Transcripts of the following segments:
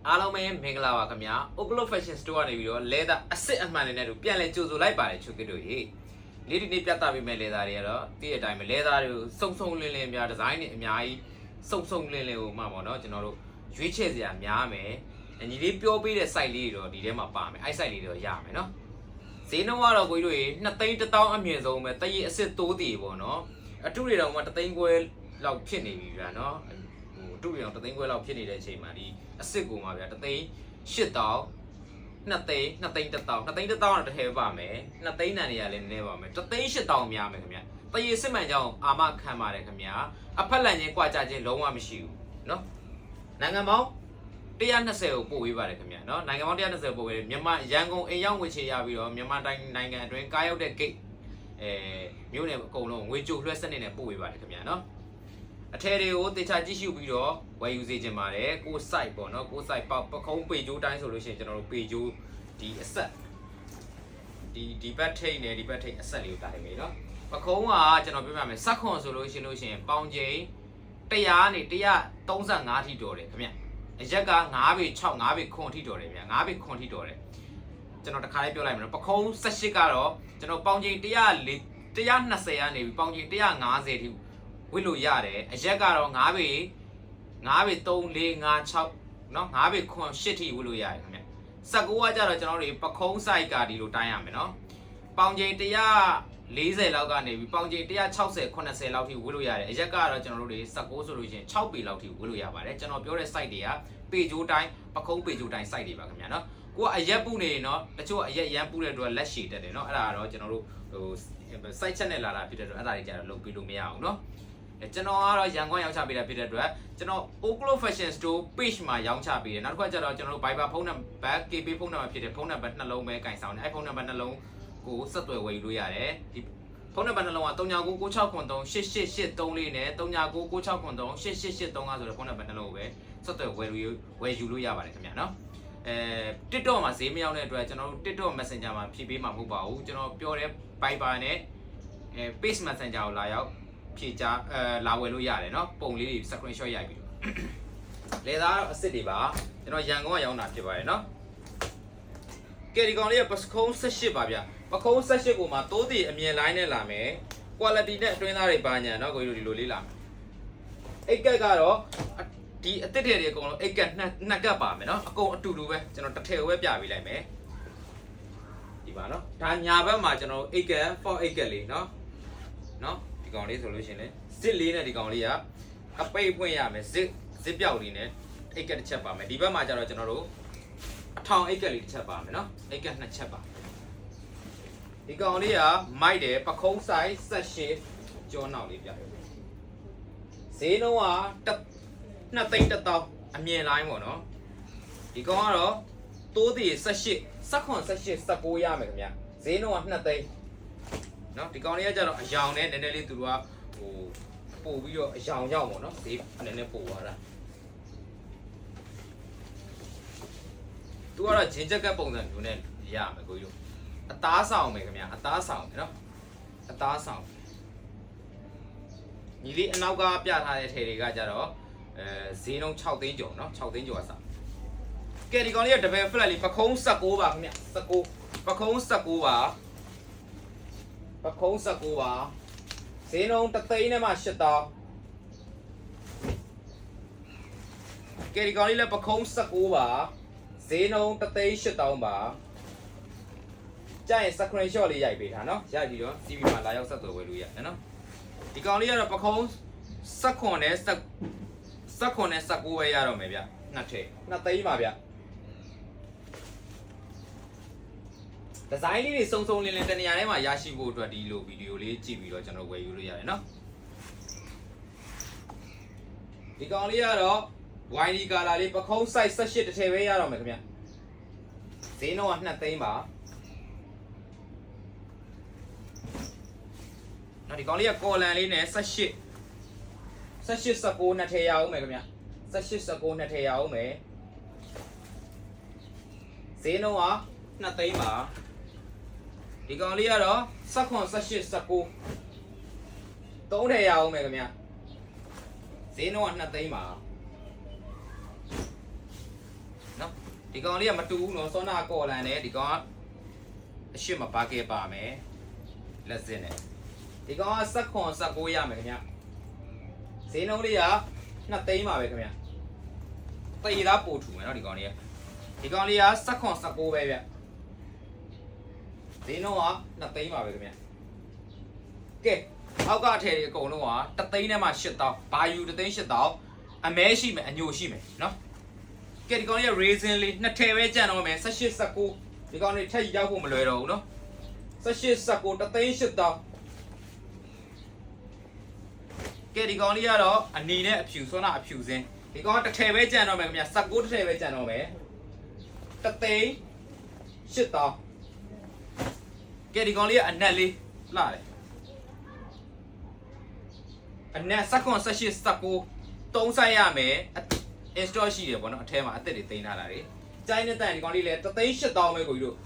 အားလုံးပဲမင်္ဂလာပါခင်ဗျာ Oklo Fashion Store ကနေပြီးတော့လဲသားအစ်စ်အမှန်နဲ့တူပြန်လဲကြိုဆိုလိုက်ပါတယ်ချုပ်ကစ်တို့ရေလေးဒီနေ့ပြသပေးမယ့်လဲသားတွေကတော့တည့်တဲ့အတိုင်းပဲလဲသားတွေကိုစုံစုံလင်းလင်းများဒီဇိုင်းတွေအများကြီးစုံစုံလင်းလင်းကိုမှပေါ့နော်ကျွန်တော်တို့ရွေးချယ်စရာများမယ်ညီလေးပြောပေးတဲ့ site လေးတွေတော့ဒီထဲမှာပါမယ်အဲ့ site လေးတွေတော့ရမယ်နော်ဈေးနှုန်းကတော့ကိုကြီးတို့ရေ2သိန်း1000အမြင့်ဆုံးပဲတည့်ရအစ်စ်တိုးတည်ပေါ့နော်အထုတွေတော့မှ3သိန်းခွဲလောက်ဖြစ်နေပြီဗျာနော်တူရီအောင်3သိန်းခွဲလောက်ဖြစ်နေတဲ့အချိန်မှာဒီအစ်စ်ကိုမှာဗျာ3သိန်း8000 2သိန်း2သိန်း1000 2သိန်း1000တော့တစ်ထည့်ပါမယ်2သိန်းနံတွေကလည်းနည်းနည်းပါမယ်3သိန်း8000များမယ်ခင်ဗျာတရေစစ်မှန်ကြောင်းအာမခံပါတယ်ခင်ဗျာအဖက်လန်ချင်းကြွာကြချင်းလုံးဝမရှိဘူးเนาะနိုင်ငံပေါင်း120ကိုပို့ပေးပါတယ်ခင်ဗျာเนาะနိုင်ငံပေါင်း120ပို့ပေးတယ်မြန်မာရန်ကုန်အိမ်ရောက်ငွေချေရပြီးတော့မြန်မာတိုင်းနိုင်ငံအတွင်းကားရောက်တဲ့ gate မြို့နယ်အကုန်လုံးငွေကြိုလွှဲစနစ်နဲ့ပို့ပေးပါတယ်ခင်ဗျာเนาะအထည်တွေကိုတေချာကြည့်ရှုပြီးတော့ဝယ်ယူစေချင်ပါတယ်ကို site ပေါ့နော်ကို site ပခုံးပေကျိုးတိုင်းဆိုလို့ရှိရင်ကျွန်တော်တို့ပေကျိုးဒီအဆက်ဒီဘတ်ထိတ်နဲ့ဒီဘတ်ထိတ်အဆက်လေးကိုတားနေပြီနော်ပခုံးကကျွန်တော်ပြောပြမယ်စက်ခွန်ဆိုလို့ရှိရင်ပေါင်ချိန်100နဲ့135ထိတော်တယ်ခင်ဗျအရက်က9ပေ6 9ပေခွန်ထိတော်တယ်ဗျ9ပေခွန်ထိတော်တယ်ကျွန်တော်တခါလေးပြောလိုက်မယ်နော်ပခုံး18ကတော့ကျွန်တော်ပေါင်ချိန်120ကနေပြီးပေါင်ချိန်150ထိဝစ်လို့ရတယ်အရက်ကတော့9ပေ3 4 5 6เนาะ9ပေခွန်8ထိဝစ်လို့ရတယ်ခင်ဗျ19ကကြတော့ကျွန်တော်တို့ပခုံး site ကဒီလိုတိုင်းရမယ်เนาะပေါင်ချိန်140လောက်ကနေပြီးပေါင်ချိန်160 80လောက်ထိဝစ်လို့ရတယ်အရက်ကတော့ကျွန်တော်တို့တွေ19ဆိုလို့ရှိရင်6ပေလောက်ထိဝစ်လို့ရပါတယ်ကျွန်တော်ပြောတဲ့ site တွေကပေကျိုးတိုင်းပခုံးပေကျိုးတိုင်း site တွေပါခင်ဗျာเนาะကိုကအရက်ပူနေเนาะတချို့အရက်ရမ်းပူတဲ့အတွက်လက်ရှည်တက်တယ်เนาะအဲ့ဒါကတော့ကျွန်တော်တို့ဟို site ချက်နဲ့လာတာဖြစ်တဲ့အတွက်အဲ့ဒါတွေကြတော့လုပ်ပြီးလို့မရအောင်เนาะကျွန်တော်ကတော့ရန်ကုန်ရောက်ချပေးတာဖြစ်တဲ့အတွက်ကျွန်တော် Oklo Fashion Store page မှာရောင်းချပေးတယ်နောက်တစ်ခါကျတော့ကျွန်တော်တို့ Viber ဖုန်းနံပါတ် KB ဖုန်းနံပါတ်ဖြစ်တဲ့ဖုန်းနံပါတ်နှလုံးပဲကင်ဆောင်တယ်အဲ့ဖုန်းနံပါတ်နှလုံးကိုဆက်သွယ်ဝယ်ယူလို့ရတယ်ဒီဖုန်းနံပါတ်နှလုံးက3996938883နဲ့3996938883ဆိုတဲ့ဖုန်းနံပါတ်နှလုံးကိုပဲဆက်သွယ်ဝယ်ယူလို့ရပါတယ်ခင်ဗျာနော်TikTok မှာဈေးမရောက်တဲ့အတွက်ကျွန်တော်တို့ TikTok Messenger မှာဖြည့်ပေးမှာမဟုတ်ပါဘူးကျွန်တော်ပြောတဲ့ Viber နဲ့Page Messenger ကိုလာရောက်ဖြည့်ချလာဝယ်လို့ရတယ်เนาะပုံလေးတွေ screenshot ရိုက်ပြီးတော့လေသားတော့အစ်စ်တွေပါကျွန်တော်ရန်ကုန်ကရောင်းတာဖြစ်ပါတယ်เนาะကဲဒီကောင်လေးကပခုံး18ပါဗျပခုံး18ကိုမှတိုးတည်အမြင် line နဲ့လာမယ် quality နဲ့အတွင်းသားတွေပါညာเนาะကိုကြီးတို့ဒီလိုလေးလာမယ်အိတ်ကက်ကတော့ဒီအစ်စ်တွေအကုန်လုံးအိတ်ကက်နှစ်ကက်ပါမယ်เนาะအကုန်အတူတူပဲကျွန်တော်တစ်ထည်ပဲပြပေးလိုက်မယ်ဒီပါเนาะဒါညာဘက်မှာကျွန်တော်အိတ်ကက်4အိတ်ကက်လေးเนาะဒီကောင်လေးဆိုလို့ရှိရင်ဇစ်လေးနဲ့ဒီကောင်လေးကအပိတ်ဖွင့်ရမယ်ဇစ်ပြောက်လေးနဲ့အိတ်ကက်တစ်ချက်ပါမယ်ဒီဘက်မှာကျတော့ကျွန်တော်တို့အထောင်အိတ်ကက်လေးတစ်ချက်ပါမယ်เนาะအိတ်ကက်နှစ်ချက်ပါဒီကောင်လေးကမိုက်တယ်ပခုံးဆိုင်18ကျောနောက်လေးပြရမယ်ဈေးနှုန်းက2သိန်း1000အမြင်လိုင်းပေါ့เนาะဒီကောင်ကတော့တိုးတည်18 19ရမယ်ခင်ဗျဈေးနှုန်းက2သိန်းเนาะဒီကောင်လေးကကြတော့အယောင်နဲ့နည်းနည်းလေးသူတို့ကဟိုပို့ပြီးတော့အယောင်ရောက်ပေါ့เนาะဈေးနည်းနည်းပို့သွားတာသူကတော့ဂျင်ချက်ကပုံစံမျိုးနဲ့ရမယ်ကိုကြီးတို့အသားဆောင်မယ်ခင်ဗျအသားဆောင်မယ်เนาะအသားဆောင်ညီလေးအနောက်ကပြထားတဲ့ထည်တွေကကြတော့ဈေးနှုန်း6သိန်းကျော်เนาะ6သိန်းကျော်အစားကဲဒီကောင်လေးက double flat လေးပခုံး19ပါခင်ဗျ19ပခုံး19ပါပခုံး19ပါဈေးနှုန်း3သိန်းနဲ့မှ8000ကဲဒီကောင်လေးလည်းပခုံး19ပါဈေးနှုန်း3သိန်း8000ပါကြာရင် screenshot လေးရိုက်ပေးထားเนาะရိုက်ပြီးတော့ TV မှာလာရောက်ဆက်သွယ်ဝယ်လို့ရတယ်เนาะဒီကောင်လေးကတော့ပခုံး19နဲ့19ပဲရတော့မယ်ဗျနှစ်ထည့်2သိန်းပါဗျဒီဇိုင်းလေးတွေစုံစုံလင်းလင်းတနေရာထဲမှာရရှိဖို့အတွက်ဒီလိုဗီဒီယိုလေးကြည့်ပြီးတော့ကျွန်တော်ဝယ်ယူလို့ရတယ်เนาะဒီကောင်လေးကတော့ YD color လေးပခုံး size 18တစ်ထည်ပဲရတော့မယ်ခင်ဗျဈေးနှုန်းက2သိန်းပါနောက်ဒီကောင်လေးကကော်လန်လေးနဲ့18 19နှစ်ထည်ရအောင်မယ်ခင်ဗျ18 19နှစ်ထည်ရအောင်မယ်ဈေးနှုန်းက2သိန်းပါဒီကောင်လေးကတော့18 18 19 3ထည်ရအောင်မယ်ခင်ဗျဈေးနှုန်းက2သိန်းပါ ဒီကောင်လေးကမတူဘူးနော်စောနာကော်လန်နဲ့ဒီကောင်ကအရှိမပါခဲ့ပါမယ်လက်စင်းနဲ့ဒီကောင်ကစက်ခွန်19ရမယ်ခင်ဗျဈေးနှုန်းလေးက2သိန်းပါပဲခင်ဗျတေးသားပို့ထူမယ်နော်ဒီကောင်လေးကစက်ခွန်19ပဲဗျဈေးနှုန်းက2သိန်းပါပဲခင်ဗျကဲအောက်ကအထည်တွေအကုန်လုံးက3သိန်းနဲ့မှ8000ဘာယူ3သိန်း8000အမဲရှိမယ်အညိုရှိမယ်နော်ကဲဒီကောင်လေးက raisin လေးနှစ်ထည်ပဲကြံတော့မယ်18 19ဒီကောင်လေးထက်ရောက်ဖို့မလွယ်တော့ဘူးနော်18 19 3သိန်း8000ကဲဒီကောင်လေးကတော့အနီနဲ့အဖြူဆွမ်းနာအဖြူစင်းဒီကောင်ကတစ်ထည်ပဲကြံတော့မယ်ခင်ဗျ19တစ်ထည်ပဲကြံတော့မယ်3သိန်း8000ကဲဒီကောင်လေးကအနက်လေးလှတယ်အနက်18 18 19 3ဆိုင်ရမယ် install ရှိတယ်ပေါ့နော်အထဲမှာအသက်တွေတင်ထားတာလေကျိုင်းနဲ့တန်ဒီကောင်လေးလဲ3သိန်း8000ပဲကိုကြီးတို့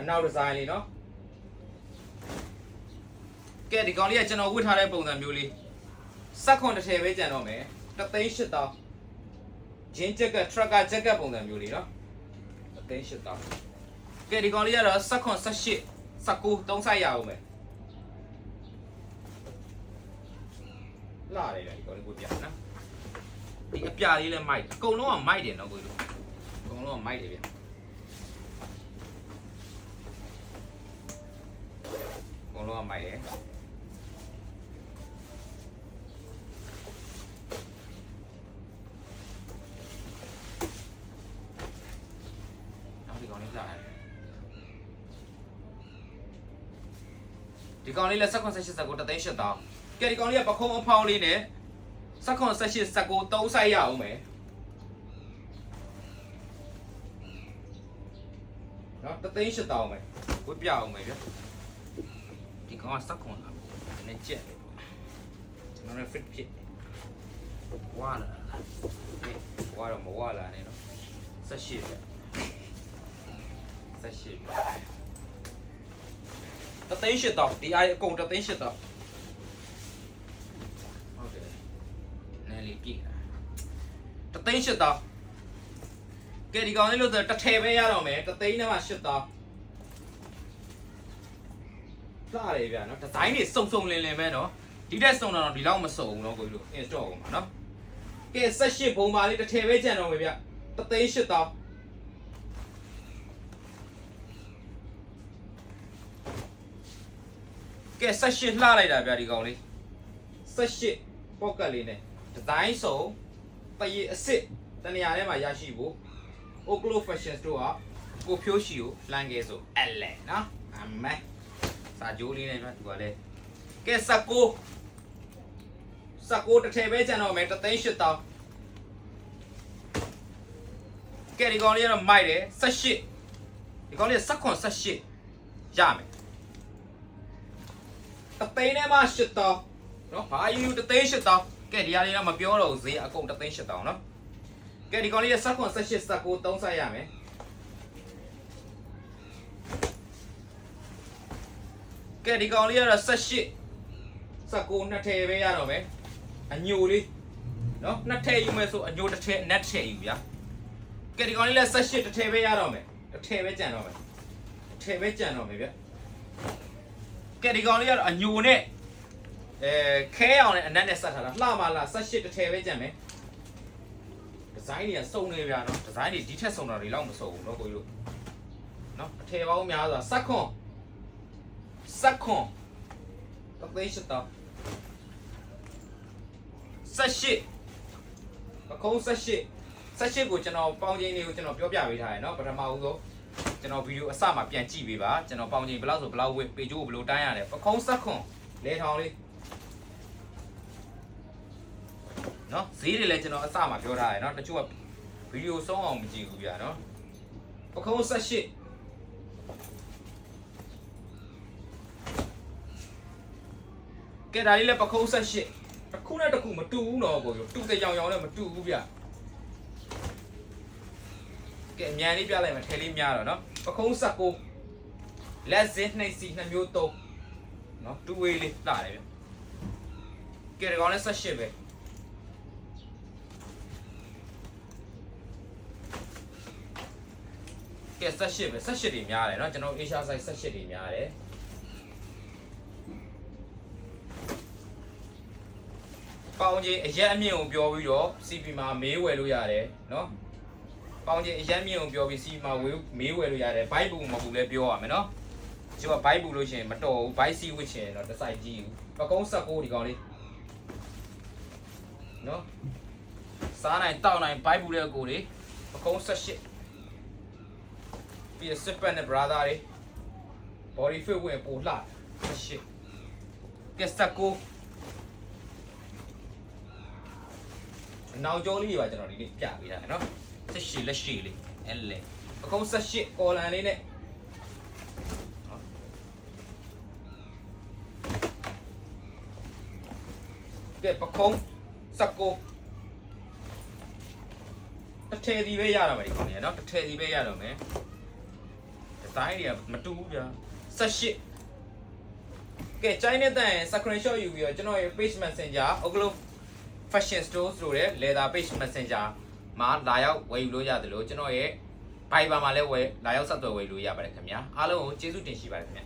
အနောက်ဒီဇိုင်းလေးနော်ကဲဒီကောင်လေးကကျွန်တော်ဝတ်ထားတဲ့ပုံစံမျိုးလေး19တစ်ထည်ပဲကြံတော့မယ်3သိန်း8000ဂျင်းချက်က tracker ချက်ကပုံစံမျိုးလေးနော်3သိန်း8000ကဲဒီကောင်လေးကတော့19 18 19 3ဆိုင်ရအောင်မယ်လာတယ်ဒီကောင်လေးကိုပြနော်ဒီအပြာလေးလည်းမိုက်အကုန်လုံးကမိုက်တယ်နော်ကိုကြီးတို့အကုန်လုံးကမိုက်တယ်ဗျအကုန်လုံးကမိုက်တယ်နောက်ဒီကောင်လေးလာတယ်ဒီကောင်လေးလည်း19 18 19 3သိန်း8000ကဲဒီကောင်လေးကပခုံးအဖောင်းလေးနဲ့19 18 19 3ဆိုင်ရအောင်မယ်နော်3သိန်း8000ပဲဝတ်ပြအောင်မယ်ဗျဒီကောင်က19လာနည်းကျက်တယ်ကျွန်တော်လည်း fit ဖြစ်ဝါလာဝါတော့မဝါလာနဲ့နော်18ပဲ18ပဲ3သိန်း8000ဒီအားအကုန်3သိန်း8000ပြည့်တသိန်း8000ကဲဒီကောင်လေးလို့ဆိုတစ်ထည်ပဲရတော့မယ်တသိန်းနဲ့မှ8000လှတယ်ဗျာနော်ဒီဇိုင်းတွေစုံစုံလင်လင်ပဲနော်ဒီတက်စုံတော့ဒီလောက်မစုံဘူးနော်ကိုကြီးတို့ install ကုန်ပါနော်ကဲ18ဘုံပါလေးတစ်ထည်ပဲကြံတော့မယ်ဗျတသိန်း8000ကဲ18လှလိုက်တာဗျာဒီကောင်လေး18 pocket လေးနဲ့ဒီဇိုင်းစုံပရိအစ်စ်တနေရာထဲမှာရရှိဖို့ Oclo Fashion Store ကကိုဖြိုးရှိကိုလမ်းကဲဆိုအဲ့လေနော်အမဲစာကြိုးလေးနဲ့နော်သူကလည်းကဲ19တစ်ထည်ပဲကျန်တော့မယ်3သိန်း8000ကဲဒီကောင်လေးကတော့မိုက်တယ်18ဒီကောင်လေး19 18ရမယ်3သိန်းနဲ့မှ8000နော်ဘာယူ3သိန်း8000ကဲဒီဟာလေးတော့မပြောတော့ဘူးဈေးအကုန်3သိန်း8000နော်ကဲဒီကောင်လေးက19 18 19 3ဆိုင်ရမယ်ကဲဒီကောင်လေးကတော့18 19နှစ်ထည်ပဲရတော့မယ်အညိုလေးနော်နှစ်ထည်ယူမယ်ဆိုအညိုတစ်ထည်အနက်တစ်ထည်ယူဗျာကဲဒီကောင်လေးလည်း18တစ်ထည်ပဲရတော့မယ်တစ်ထည်ပဲကြံတော့မယ်တစ်ထည်ပဲကြံတော့မယ်ဗျကဲဒီကောင်လေးကတော့အညိုနဲ့ခဲအောင်နဲ့အနက်နဲ့ဆက်ထားတာလှပါလား18တစ်ထည်ပဲကြံမယ်ဒီဇိုင်းတွေကစုံနေဗျာနော်ဒီဇိုင်းတွေဒီထက်စုံတာတွေလောက်မစုံဘူးနော်ကိုကြီးတို့နော်အထည်ပေါင်းများစွာစက်ခွန်တသိန်း8000 18ပကုံး18ကိုကျွန်တော်ပေါင်းချင်းလေးကိုကျွန်တော်ပြောပြပေးထားရယ်နော်ပထမဦးဆုံးကျွန်တော်ဗီဒီယိုအစမှာပြန်ကြည့်ပေးပါကျွန်တော်ပေါင်းချင်းဘယ်လောက်ဆိုဘယ်လောက်ဝေးပေကျိုးကိုဘယ်လိုတိုင်းရတယ်ပကုံး17လဲထောင်လေးနော်ဈေးတွေလည်းကျွန်တော်အစမှာပြောထားရယ်နော်တချို့ကဗီဒီယိုဆုံးအောင်မကြည့်ဘူးဗျာနော်ပကုံး18ကဲဒါလေးလည်းပခုံး18တစ်ခုနဲ့တစ်ခုမတူဘူးတော့ကိုကြီးတူတဲ့ကြောင်နဲ့မတူဘူးဗျကဲအမြန်လေးပြလိုက်မယ်ထဲလေးများတော့နော်ပခုံး19လက်စင်းနှိပ်စီ2မျိုး3နော်2 way လေးလာတယ်ဗျကဲဒီကောင်လည်း18ပဲ ကဲ18ပဲ18တွေများတယ်เนาะကျွန်တော် Asia size 18တွေများတယ်ပေါင်ကြီးအရက်အမြင့်ကိုပြောပြီးတော့ CP မှာမေးဝယ်လို့ရတယ်เนาะပေါင်ကြီးအရက်မြင့်ကိုပြောပြီး CP မှာမေးဝယ်လို့ရတယ်ဘိုက်ဘူးမဘူးလဲပြောရမယ်เนาะကျတော့ဘိုက်ဘူးလို့ရှိရင်မတော်ဘူးဘိုက်စီဝစ်ချင်တော့တစ်ဆိုင်ကြည့်ဘူးပကုံး16ဒီကောင်လေးเนาะစားနိုင်တောက်နိုင်ဘိုက်ဘူးတဲ့ကိုလေးပကုံး18ပြီးစစ်ပတ်နဲ့ brother တွေ body fit ဝင်ပို့လှ18ကက်စကိုနောက်ကျော်လေးပါကျွန်တော်ဒီနေ့ပြပေးထားတယ်เนาะ18လက်ရှိလေးအဲ့လေပကုံး18ကော်လန်လေးနဲ့ကဲပကုံး19တစ်ထည်စီပဲရတော့မယ်ဒီကောင်လေးเนาะတစ်ထည်စီပဲရတော့မယ်ဒီဇိုင်းတွေကမတူဘူးဗျာ18ကဲ China တန် screenshot ယူပြီးတော့ကျွန်တော်ရဲ့ page messenger Oglo fashion store ဆိုတဲ့ leather page messenger မှာလာရောက်ဝယ်ယူလို့ရတယ်လို့ကျွန်တော်ရဲ့ Viber မှာလည်းလာရောက်ဆက်သွယ်ဝယ်ယူလို့ရပါတယ်ခင်ဗျာအားလုံးကိုကျေးဇူးတင်ရှိပါတယ်ခင်ဗျာ